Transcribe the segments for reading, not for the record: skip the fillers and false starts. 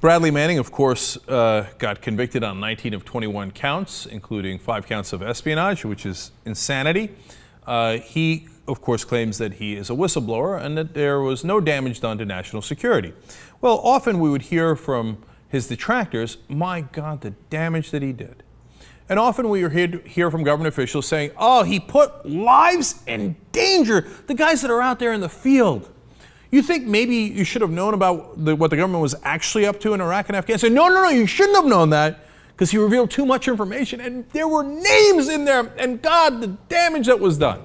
Bradley Manning, of course, got convicted on 19 of 21 counts, including 5 counts of espionage, which is insanity. He, of course, claims that he is a whistleblower and that there was no damage done to national security. Well, often we would hear from his detractors, my God, the damage that he did. And often we would hear from government officials saying, oh, he put lives in danger, the guys that are out there in the field. You think maybe you should have known about what the government was actually up to in Iraq and Afghanistan? No, you shouldn't have known that because he revealed too much information and there were names in there and God, the damage that was done.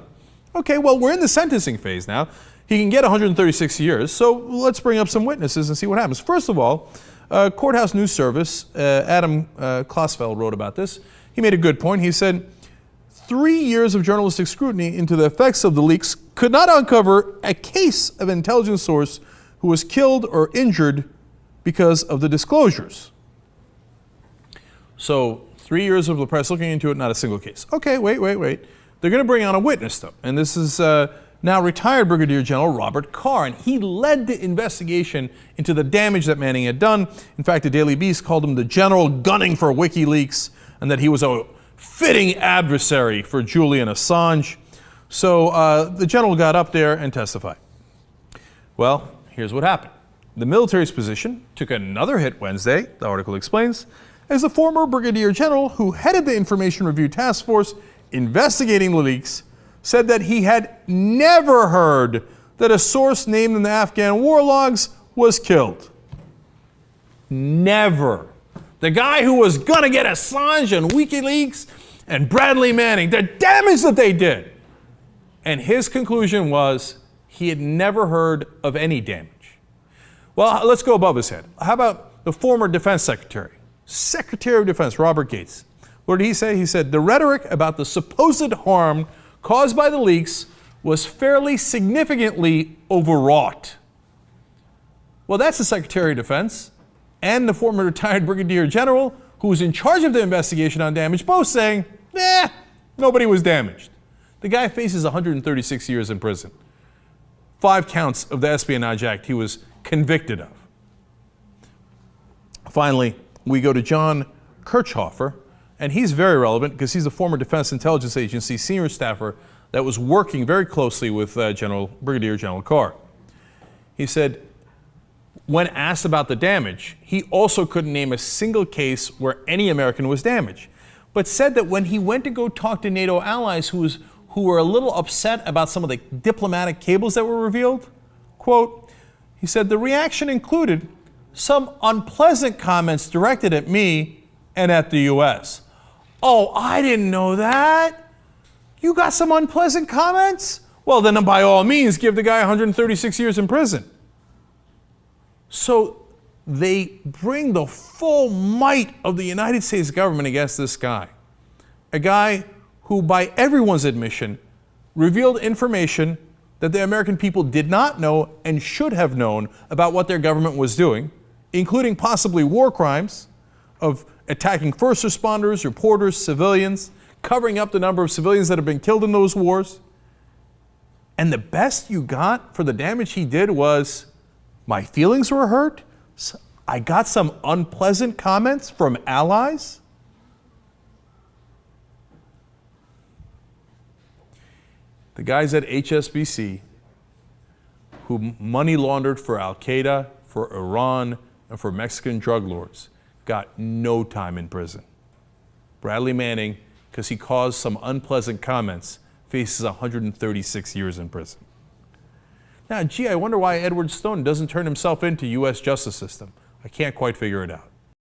Okay, well, we're in the sentencing phase now. He can get 136 years, so let's bring up some witnesses and see what happens. First of all, Courthouse News Service, Adam Klasfeld wrote about this. He made a good point. He said, 3 years of journalistic scrutiny into the effects of the leaks could not uncover a case of an intelligence source who was killed or injured because of the disclosures. So 3 years of the press looking into it, not a single case. Okay, wait. They're going to bring on a witness, though. And this is now retired Brigadier General Robert Carr. And he led the investigation into the damage that Manning had done. In fact, the Daily Beast called him the general gunning for WikiLeaks and that he was a fitting adversary for Julian Assange. So the general got up there and testified. Well, here's what happened. The military's position took another hit Wednesday, the article explains, as the former brigadier general who headed the Information Review Task Force investigating the leaks said that he had never heard that a source named in the Afghan war logs was killed. Never. The guy who was going to get Assange and WikiLeaks and Bradley Manning, the damage that they did. And his conclusion was he had never heard of any damage. Well, let's go above his head. How about the former defense secretary, Secretary of Defense, Robert Gates? What did he say? He said, the rhetoric about the supposed harm caused by the leaks was fairly significantly overwrought. Well, that's the Secretary of Defense and the former retired Brigadier General who was in charge of the investigation on damage, both saying, nobody was damaged. The guy faces 136 years in prison. 5 counts of the Espionage Act he was convicted of. Finally, we go to John Kirchhofer, and he's very relevant because he's a former Defense Intelligence Agency senior staffer that was working very closely with Brigadier General Carr. He said, when asked about the damage, he also couldn't name a single case where any American was damaged, but said that when he went to go talk to NATO allies who were a little upset about some of the diplomatic cables that were revealed, quote, he said, the reaction included some unpleasant comments directed at me and at the U.S. Oh, I didn't know that. You got some unpleasant comments? Well, then by all means, give the guy 136 years in prison. So they bring the full might of the United States government against this guy. A guy who, by everyone's admission, revealed information that the American people did not know and should have known about what their government was doing, including possibly war crimes of attacking first responders, reporters, civilians, covering up the number of civilians that have been killed in those wars. And the best you got for the damage he did was, my feelings were hurt. I got some unpleasant comments from allies. The guys at HSBC who money laundered for Al-Qaeda, for Iran, and for Mexican drug lords got no time in prison. Bradley Manning, because he caused some unpleasant comments, faces 136 years in prison. Now, gee, I wonder why Edward Snowden doesn't turn himself into U.S. justice system. I can't quite figure it out.